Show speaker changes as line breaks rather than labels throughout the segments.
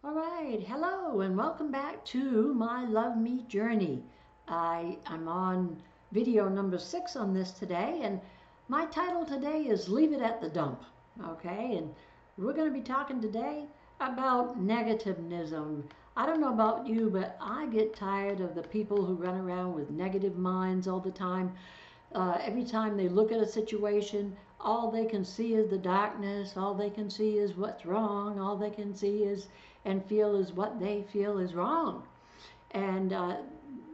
All right, hello and welcome back to my Love Me journey. I'm on video number 6 on this today, and my title today is Leave It at the Dump. Okay, and we're going to be talking today about negativism. I don't know about you, but I get tired of the people who run around with negative minds all the time. Every time they look at a situation, all they can see is the darkness, all they can see is what's wrong, all they can see is and feel is what they feel is wrong. And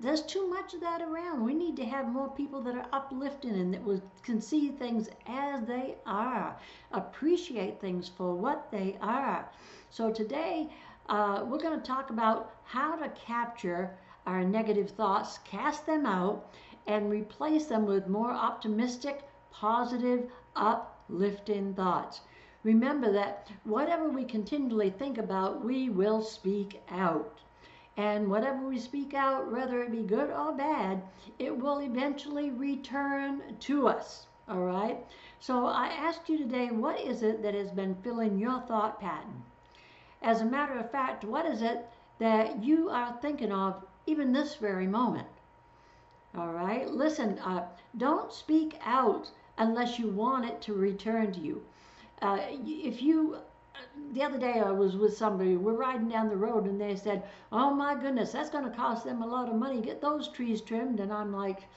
there's too much of that around. We need to have more people that are uplifting and that can see things as they are, appreciate things for what they are. So today, we're going to talk about how to capture our negative thoughts, cast them out, and replace them with more optimistic, positive, uplifting thoughts. Remember that whatever we continually think about, we will speak out. And whatever we speak out, whether it be good or bad, it will eventually return to us. All right? So I asked you today, what is it that has been filling your thought pattern? As a matter of fact, what is it that you are thinking of even this very moment? All right? Listen, don't speak out unless you want it to return to you. If you The other day I was with somebody, we're riding down the road and they said, oh my goodness, that's going to cost them a lot of money, get those trees trimmed. And I'm like,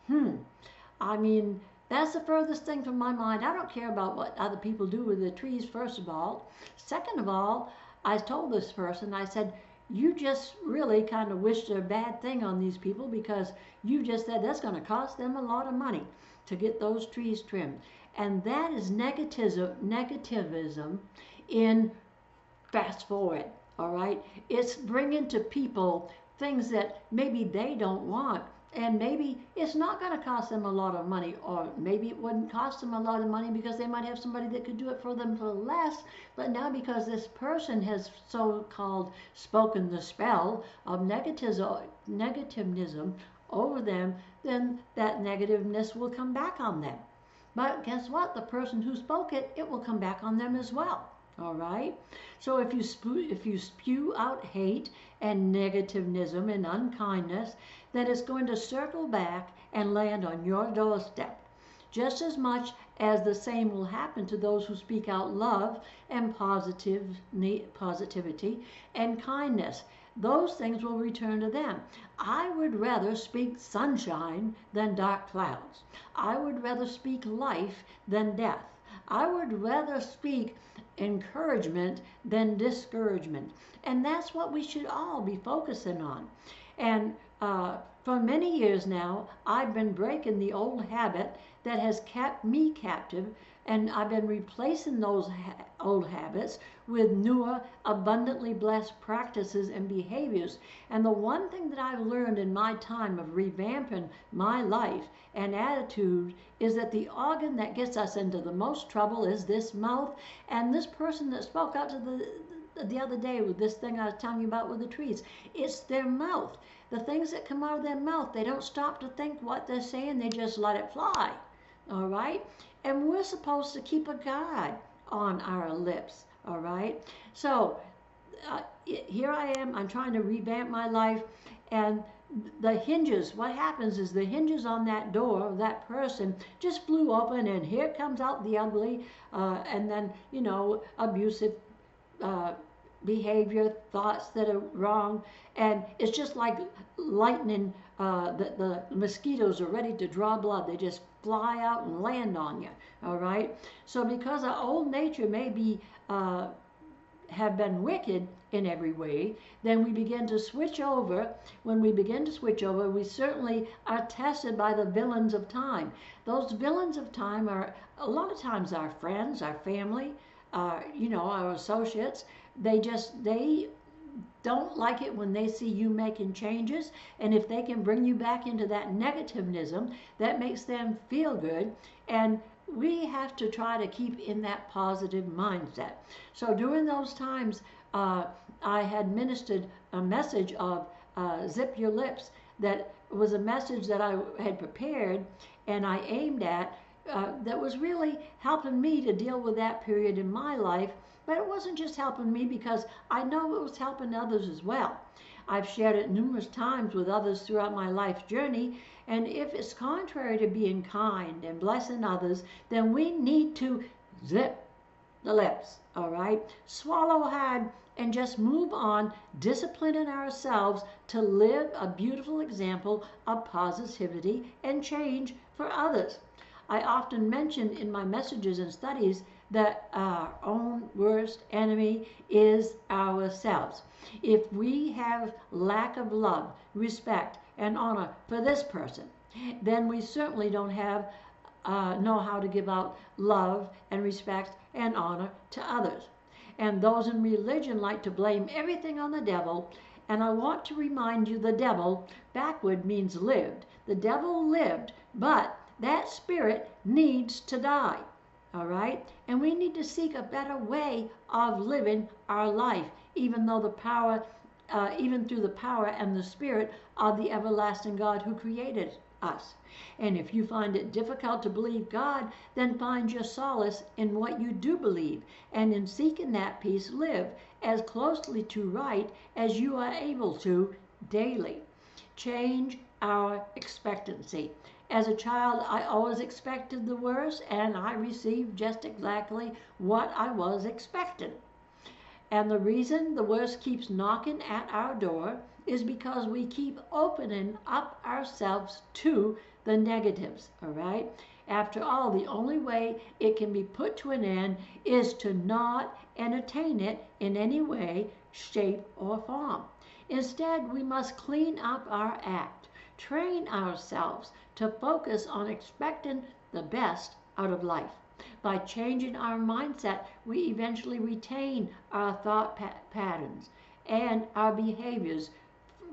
I mean, that's the furthest thing from my mind. I don't care about what other people do with the trees, first of all. Second of all, I told this person, I said, you just really kind of wished a bad thing on these people because you just said that's going to cost them a lot of money to get those trees trimmed. And that is negativism in fast forward, all right? It's bringing to people things that maybe they don't want. And maybe it's not going to cost them a lot of money, or maybe it wouldn't cost them a lot of money because they might have somebody that could do it for them for less. But now, because this person has so-called spoken the spell of negativism over them, then that negativeness will come back on them. But guess what? The person who spoke it, it will come back on them as well. All right. So if you spew out hate and negativism and unkindness, then it's going to circle back and land on your doorstep. Just as much as the same will happen to those who speak out love and positivity and kindness. Those things will return to them. I would rather speak sunshine than dark clouds. I would rather speak life than death. I would rather speak encouragement than discouragement. And that's what we should all be focusing on. And for many years now, I've been breaking the old habit that has kept me captive, and I've been replacing those old habits with newer, abundantly blessed practices and behaviors. And the one thing that I've learned in my time of revamping my life and attitude is that the organ that gets us into the most trouble is this mouth. And this person that spoke out to the other day with this thing I was telling you about with the trees, it's their mouth. The things that come out of their mouth, they don't stop to think what they're saying, they just let it fly. All right? And we're supposed to keep a guard on our lips. All right? So here I am, I'm trying to revamp my life, and the hinges, what happens is the hinges on that door of that person just flew open, and here comes out the ugly, and then, abusive behavior, thoughts that are wrong, and it's just like lightning. The mosquitoes are ready to draw blood. They just fly out and land on you. All right. So because our old nature may be have been wicked in every way, then we begin to switch over. When we begin to switch over, we certainly are tested by the villains of time. Those villains of time are a lot of times our friends, our family, our associates. They don't like it when they see you making changes, and if they can bring you back into that negativism, that makes them feel good. And we have to try to keep in that positive mindset. So during those times, I had ministered a message of zip your lips. That was a message that I had prepared and I aimed at, that was really helping me to deal with that period in my life But it wasn't just helping me, because I know it was helping others as well. I've shared it numerous times with others throughout my life journey, and if it's contrary to being kind and blessing others, then we need to zip the lips, all right? Swallow hard and just move on, disciplining ourselves to live a beautiful example of positivity and change for others. I often mention in my messages and studies that our own worst enemy is ourselves. If we have lack of love, respect, and honor for this person, then we certainly don't have know how to give out love and respect and honor to others. And those in religion like to blame everything on the devil. And I want to remind you, the devil backward means lived. The devil lived, but that spirit needs to die. All right? And we need to seek a better way of living our life, even though the power, even through the power and the spirit of the everlasting God who created us. And if you find it difficult to believe God, then find your solace in what you do believe, and in seeking that peace, live as closely to right as you are able to daily. Change our expectancy. As a child, I always expected the worst, and I received just exactly what I was expecting. And the reason the worst keeps knocking at our door is because we keep opening up ourselves to the negatives, all right? After all, the only way it can be put to an end is to not entertain it in any way, shape, or form. Instead, we must clean up our act, train ourselves to focus on expecting the best out of life. By changing our mindset, we eventually retain our thought patterns and our behaviors.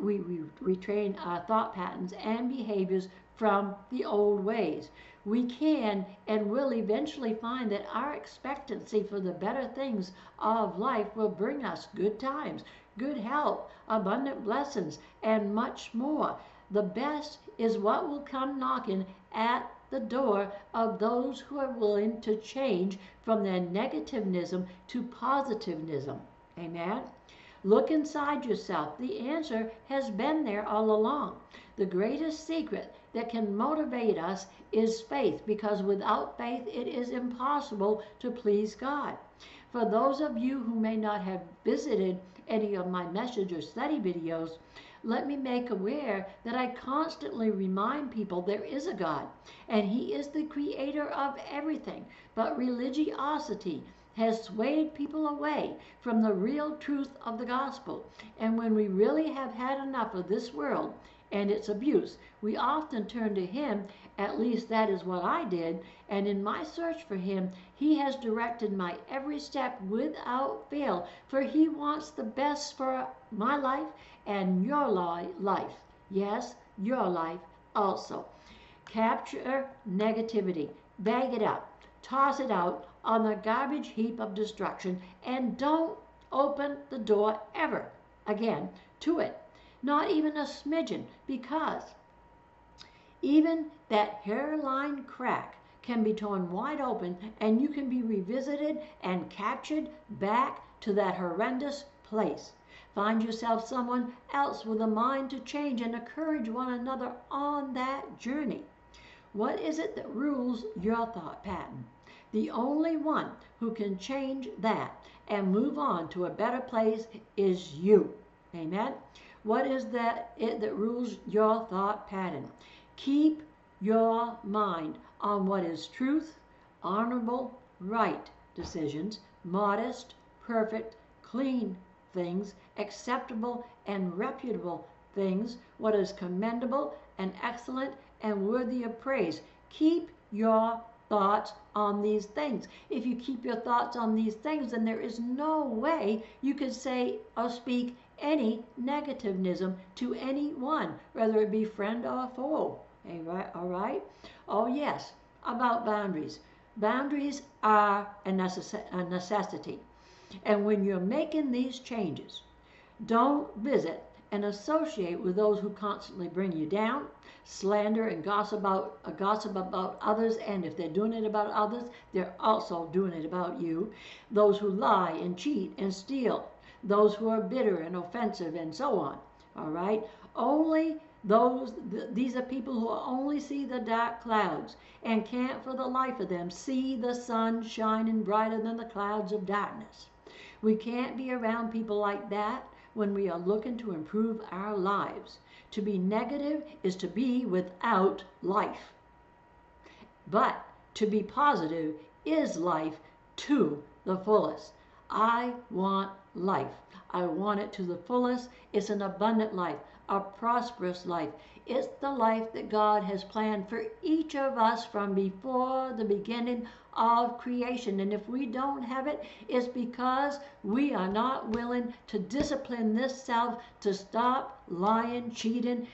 We retrain our thought patterns and behaviors from the old ways. We can and will eventually find that our expectancy for the better things of life will bring us good times, good health, abundant blessings, and much more. The best is what will come knocking at the door of those who are willing to change from their negativism to positivism. Amen? Look inside yourself. The answer has been there all along. The greatest secret that can motivate us is faith, because without faith it is impossible to please God. For those of you who may not have visited any of my message or study videos, let me make aware that I constantly remind people there is a God, and He is the creator of everything. But religiosity has swayed people away from the real truth of the gospel. And when we really have had enough of this world and its abuse, we often turn to Him. At least that is what I did. And in my search for Him, He has directed my every step without fail. For He wants the best for my life and your life. Yes, your life also. Capture negativity. Bag it up. Toss it out on the garbage heap of destruction, and don't open the door ever again to it. Not even a smidgen, because even that hairline crack can be torn wide open, and you can be revisited and captured back to that horrendous place. Find yourself someone else with a mind to change, and encourage one another on that journey. What is it that rules your thought pattern? The only one who can change that and move on to a better place is you. Amen? What is that rules your thought pattern? Keep your mind on what is truth, honorable, right decisions, modest, perfect, clean things, acceptable and reputable things, what is commendable and excellent and worthy of praise. Keep your thoughts on these things. If you keep your thoughts on these things, then there is no way you could say or speak any negativism to anyone, whether it be friend or foe. All right? Oh yes, about boundaries. Boundaries are a necessity. And when you're making these changes, don't visit and associate with those who constantly bring you down, slander and gossip about others, and if they're doing it about others, they're also doing it about you. Those who lie and cheat and steal, those who are bitter and offensive, and so on. All right? Only these are people who only see the dark clouds and can't for the life of them see the sun shining brighter than the clouds of darkness. We can't be around people like that when we are looking to improve our lives. To be negative is to be without life. But to be positive is life to the fullest. I want life. I want it to the fullest. It's an abundant life, a prosperous life. It's the life that God has planned for each of us from before the beginning of creation. And if we don't have it, it's because we are not willing to discipline this self to stop lying, cheating,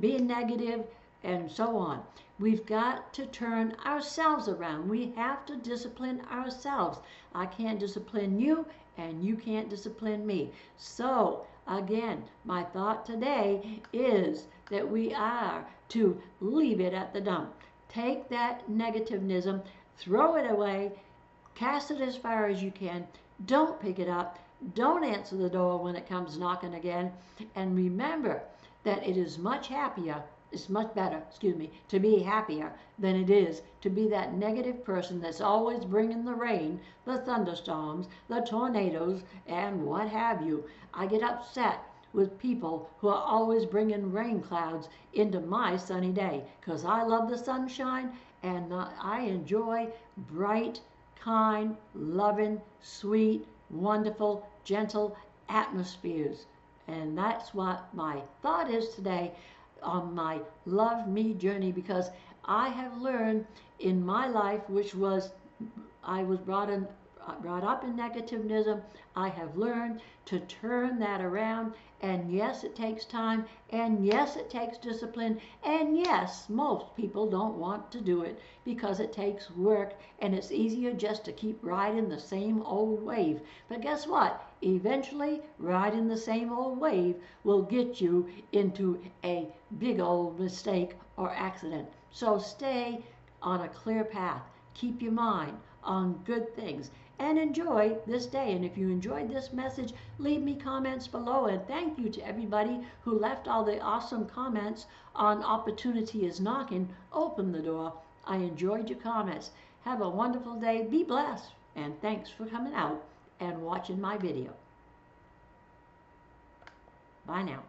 being negative, and so on. We've got to turn ourselves around. We have to discipline ourselves. I can't discipline you, and you can't discipline me. So, again, my thought today is that we are to leave it at the dump. Take that negativism, throw it away, cast it as far as you can. Don't pick it up. Don't answer the door when it comes knocking again. And remember that it is much happier, it's much better, to be happier than it is to be that negative person that's always bringing the rain, the thunderstorms, the tornadoes, and what have you. I get upset with people who are always bringing rain clouds into my sunny day because I love the sunshine and I enjoy bright, kind, loving, sweet, wonderful, gentle atmospheres. And that's what my thought is today on my Love Me journey, because I have learned in my life, which was I was brought up in negativism. I have learned to turn that around, and yes, it takes time, and yes, it takes discipline, and yes, most people don't want to do it because it takes work, and it's easier just to keep riding the same old wave. But guess what? Eventually, riding the same old wave will get you into a big old mistake or accident. So stay on a clear path. Keep your mind on good things and enjoy this day. And if you enjoyed this message, leave me comments below. And thank you to everybody who left all the awesome comments on Opportunity is Knocking. Open the door. I enjoyed your comments. Have a wonderful day. Be blessed. And thanks for coming out and watching my video. Bye now.